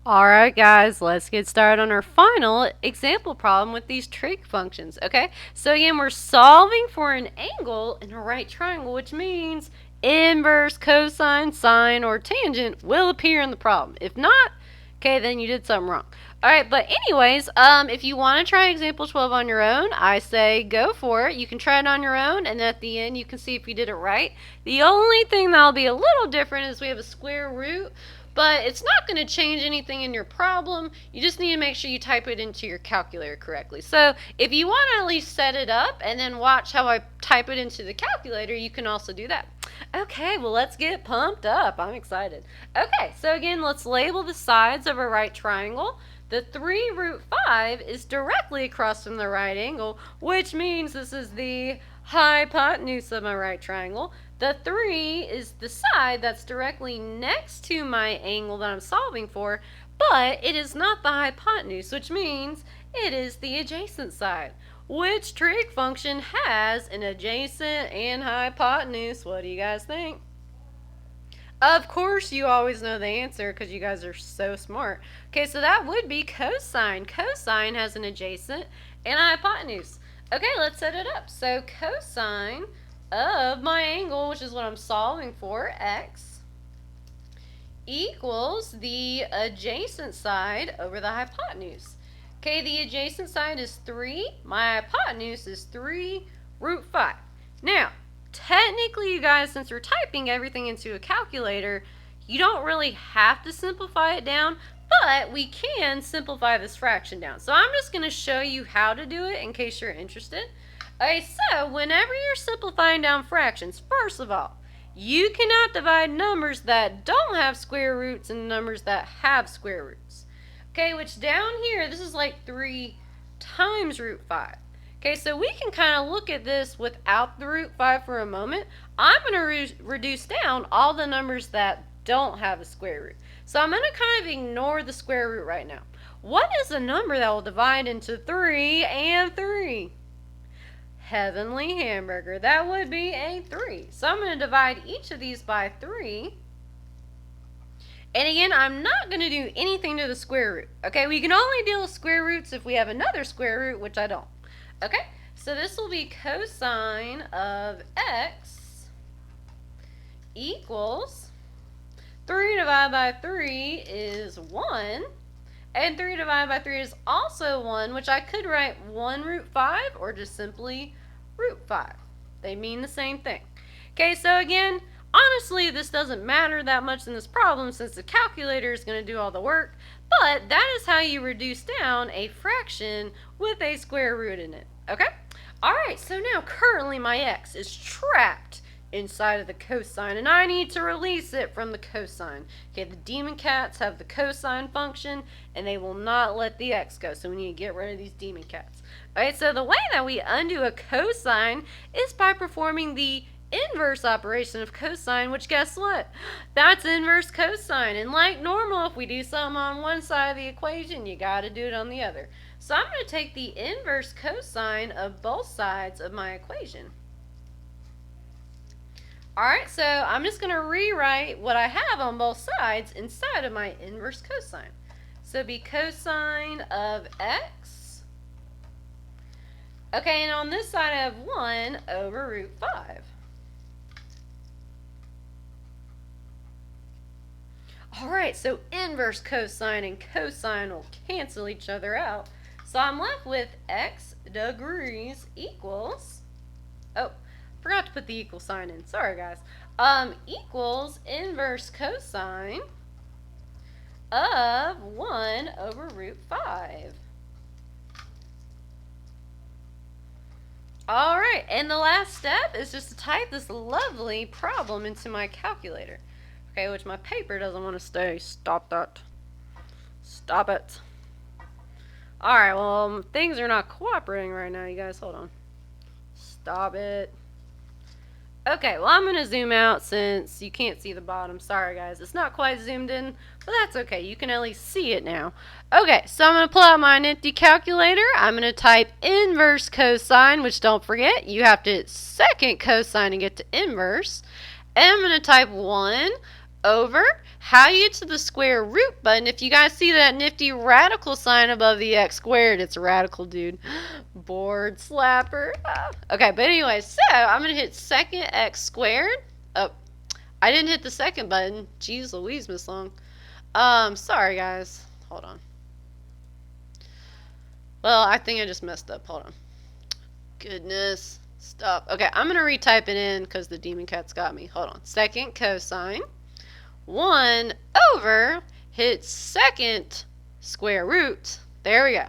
Alright guys, let's get started on our final example problem with these trig functions, okay? So again, we're solving for an angle in a right triangle, which means inverse, cosine, sine, or tangent will appear in the problem. If not, okay, then you did something wrong. Alright, but anyways, if you want to try example 12 on your own, I say go for it. You can try it on your own, and at the end you can see if you did it right. The only thing that'll be a little different is we have a square root, but it's not going to change anything in your problem. You just need to make sure you type it into your calculator correctly. So if you want to at least set it up and then watch how I type it into the calculator, you can also do that. Okay, well, let's get pumped up. I'm excited. Okay, so again, let's label the sides of a right triangle. The 3 root 5 is directly across from the right angle, which means this is the hypotenuse of my right triangle. The 3 is the side that's directly next to my angle that I'm solving for, but it is not the hypotenuse, which means it is the adjacent side. Which trig function has an adjacent and hypotenuse? What do you guys think? Of course, you always know the answer because you guys are so smart. Okay, so that would be cosine. Cosine has an adjacent and a hypotenuse. Okay, let's set it up. So cosine of my angle, which is what I'm solving for, x, equals the adjacent side over the hypotenuse. Okay, the adjacent side is 3. My hypotenuse is 3 root 5. Now, technically, you guys, since we're typing everything into a calculator, you don't really have to simplify it down, but we can simplify this fraction down. So I'm just going to show you how to do it in case you're interested. Okay, so whenever you're simplifying down fractions, first of all, you cannot divide numbers that don't have square roots and numbers that have square roots. Okay, which down here, this is like 3 times root 5. Okay, so we can kind of look at this without the root 5 for a moment. I'm going to reduce down all the numbers that don't have a square root. So I'm going to kind of ignore the square root right now. What is a number that will divide into 3 and 3? Heavenly hamburger. That would be a 3. So I'm going to divide each of these by 3. And again, I'm not going to do anything to the square root. Okay, we can only deal with square roots if we have another square root, which I don't. Okay, so this will be cosine of x equals 3 divided by 3 is 1. And 3 divided by 3 is also 1, which I could write 1 root 5 or just simply root 5. They mean the same thing. Okay, so again, honestly, this doesn't matter that much in this problem since the calculator is going to do all the work, but that is how you reduce down a fraction with a square root in it. Okay? Alright, so now currently my x is trapped inside of the cosine, and I need to release it from the cosine. Okay, the demon cats have the cosine function, and they will not let the x go, so we need to get rid of these demon cats. Alright, so the way that we undo a cosine is by performing the inverse operation of cosine, which guess what? That's inverse cosine, and like normal, if we do something on one side of the equation, you gotta do it on the other. So I'm going to take the inverse cosine of both sides of my equation. Alright, so I'm just going to rewrite what I have on both sides inside of my inverse cosine. So it'd be cosine of x. Okay, and on this side I have 1 over root 5. Alright, so inverse cosine and cosine will cancel each other out. So I'm left with x degrees equals, oh, forgot to put the equal sign in, sorry guys, equals inverse cosine of 1 over root 5. Alright, and the last step is just to type this lovely problem into my calculator. Okay, which my paper doesn't want to stay. Stop that. Stop it. Alright, well, things are not cooperating right now, you guys. Hold on. Stop it. Okay, well, I'm going to zoom out since you can't see the bottom. Sorry, guys. It's not quite zoomed in, but that's okay. You can at least see it now. Okay, so I'm going to pull out my nifty calculator. I'm going to type inverse cosine, which don't forget, you have to hit second cosine to get to inverse. And I'm going to type 1 over how you get to the square root button. If you guys see that nifty radical sign above the x squared, it's radical, dude. Board slapper. Okay, but anyway, so I'm going to hit second x squared. Oh, I didn't hit the second button. Jeez Louise, Miss Long. Sorry, guys. Hold on. Well, I think I just messed up. Hold on. Goodness. Stop. Okay, I'm going to retype it in because the demon cat's got me. Hold on. Second cosine. 1 over, hit second square root. There we go.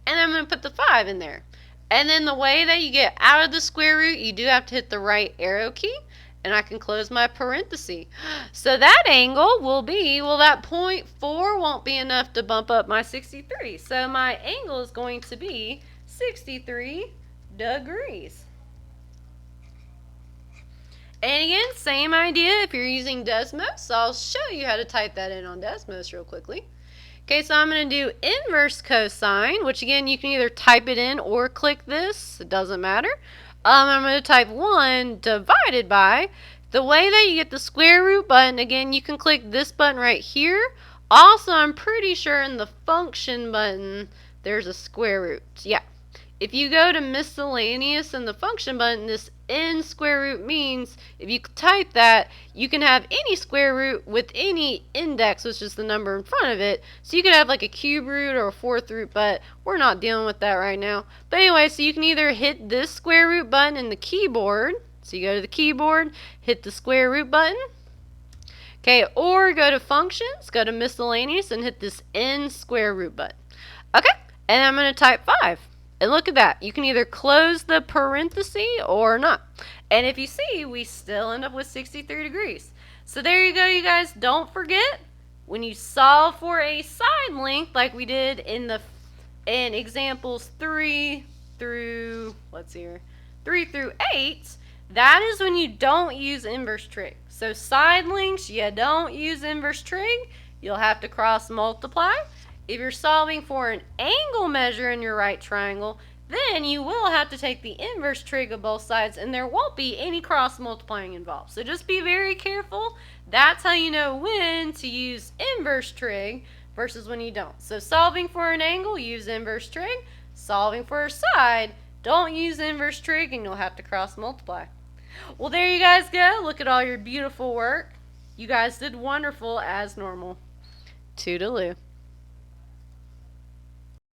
And I'm going to put the 5 in there. And then the way that you get out of the square root, you do have to hit the right arrow key. And I can close my parenthesis. So that angle will be, well, that 0.4 won't be enough to bump up my 63. So my angle is going to be 63 degrees. And again, same idea if you're using Desmos. So I'll show you how to type that in on Desmos real quickly. Okay, so I'm going to do inverse cosine, which again, you can either type it in or click this. It doesn't matter. I'm going to type 1 divided by, the way that you get the square root button, again, you can click this button right here. Also, I'm pretty sure in the function button, there's a square root. Yeah. If you go to miscellaneous in the function button, this n square root means if you type that, you can have any square root with any index, which is the number in front of it. So you could have like a cube root or a fourth root, but we're not dealing with that right now. But anyway, so you can either hit this square root button in the keyboard. So you go to the keyboard, hit the square root button. Okay, or go to functions, go to miscellaneous, and hit this n square root button. Okay, and I'm going to type 5. And look at that. You can either close the parenthesis or not. And if you see, we still end up with 63 degrees. So there you go, you guys. Don't forget, when you solve for a side length like we did in examples 3 through 8, that is when you don't use inverse trig. So side lengths, you don't use inverse trig. You'll have to cross multiply. If you're solving for an angle measure in your right triangle, then you will have to take the inverse trig of both sides, and there won't be any cross multiplying involved. So just be very careful. That's how you know when to use inverse trig versus when you don't. So solving for an angle, use inverse trig. Solving for a side, don't use inverse trig, and you'll have to cross multiply. Well, there you guys go. Look at all your beautiful work. You guys did wonderful as normal. Toodaloo.